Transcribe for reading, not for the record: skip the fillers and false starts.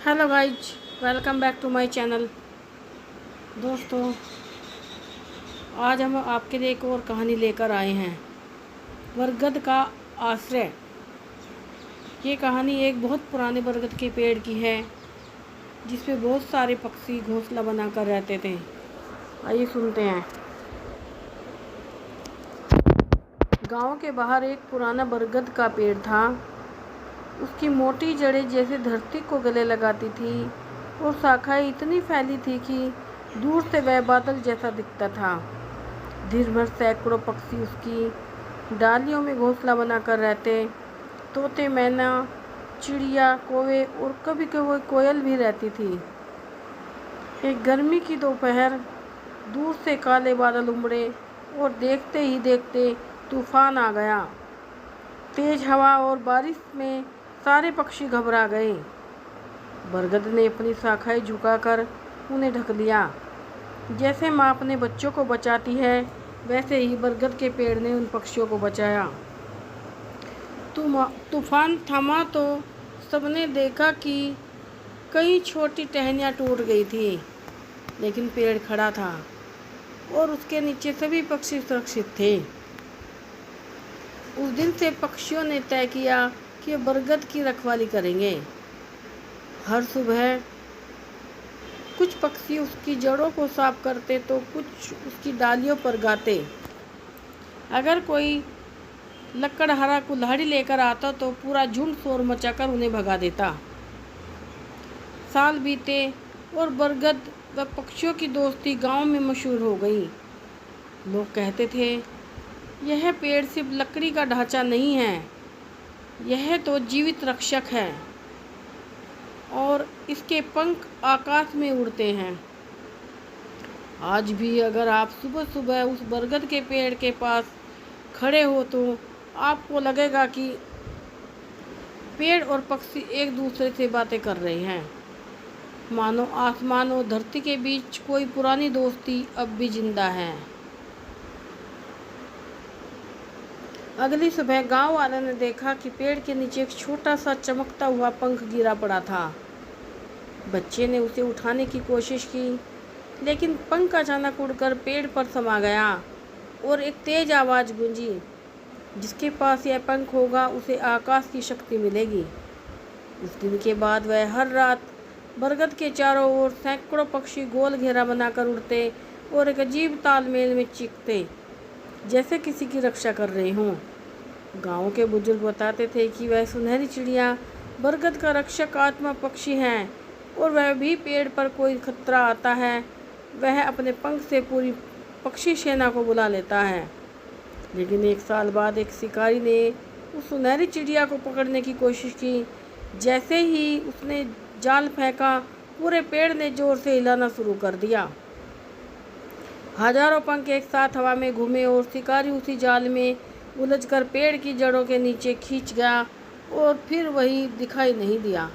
Hello guys, welcome back to my channel. दोस्तों, आज हम आपके लिए एक और कहानी लेकर आए हैं, बरगद का आश्रय। ये कहानी एक बहुत पुराने बरगद के पेड़ की है जिसमें बहुत सारे पक्षी घोंसला बनाकर रहते थे। आइए सुनते हैं। गांव के बाहर एक पुराना बरगद का पेड़ था। उसकी मोटी जड़ें जैसे धरती को गले लगाती थी और शाखाएं इतनी फैली थी कि दूर से वह बादल जैसा दिखता था। दिन भर सैकड़ों पक्षी उसकी डालियों में घोंसला बनाकर रहते। तोते, मैना, चिड़िया, कौवे और कभी कभी कोयल भी रहती थी। एक गर्मी की दोपहर, दूर से काले बादल उमड़े और देखते ही देखते तूफान आ गया। तेज हवा और बारिश में सारे पक्षी घबरा गए। बरगद ने अपनी शाखाएं झुकाकर उन्हें ढक लिया। जैसे माँ अपने बच्चों को बचाती है, वैसे ही बरगद के पेड़ ने उन पक्षियों को बचाया। तूफान थमा तो सबने देखा कि कई छोटी टहनियाँ टूट गई थी, लेकिन पेड़ खड़ा था और उसके नीचे सभी पक्षी सुरक्षित थे। उस दिन से पक्षियों ने तय किया कि बरगद की रखवाली करेंगे। हर सुबह कुछ पक्षी उसकी जड़ों को साफ करते तो कुछ उसकी डालियों पर गाते। अगर कोई लकड़हारा कुल्हाड़ी लेकर आता तो पूरा झुंड शोर मचाकर उन्हें भगा देता। साल बीते और बरगद व पक्षियों की दोस्ती गांव में मशहूर हो गई। लोग कहते थे, यह पेड़ सिर्फ लकड़ी का ढांचा नहीं है, यह तो जीवित रक्षक है और इसके पंख आकाश में उड़ते हैं। आज भी अगर आप सुबह सुबह उस बरगद के पेड़ के पास खड़े हो तो आपको लगेगा कि पेड़ और पक्षी एक दूसरे से बातें कर रहे हैं, मानो आसमान और धरती के बीच कोई पुरानी दोस्ती अब भी जिंदा है। अगली सुबह गांव वालों ने देखा कि पेड़ के नीचे एक छोटा सा चमकता हुआ पंख गिरा पड़ा था। बच्चे ने उसे उठाने की कोशिश की, लेकिन पंख अचानक उड़कर पेड़ पर समा गया और एक तेज आवाज़ गूंजी, जिसके पास यह पंख होगा उसे आकाश की शक्ति मिलेगी। उस दिन के बाद वह हर रात बरगद के चारों ओर सैकड़ों पक्षी गोल घेरा बनाकर उड़ते और एक अजीब तालमेल में चीखते, जैसे किसी की रक्षा कर रहे हों। गांव के बुजुर्ग बताते थे कि वह सुनहरी चिड़िया बरगद का रक्षक आत्मा पक्षी हैं और वह भी पेड़ पर कोई खतरा आता है, वह अपने पंख से पूरी पक्षी सेना को बुला लेता है। लेकिन एक साल बाद एक शिकारी ने उस सुनहरी चिड़िया को पकड़ने की कोशिश की। जैसे ही उसने जाल फेंका, पूरे पेड़ ने जोर से हिलाना शुरू कर दिया। हजारों पंख एक साथ हवा में घूमे और शिकारी उसी जाल में उलझकर पेड़ की जड़ों के नीचे खींच गया और फिर वही दिखाई नहीं दिया।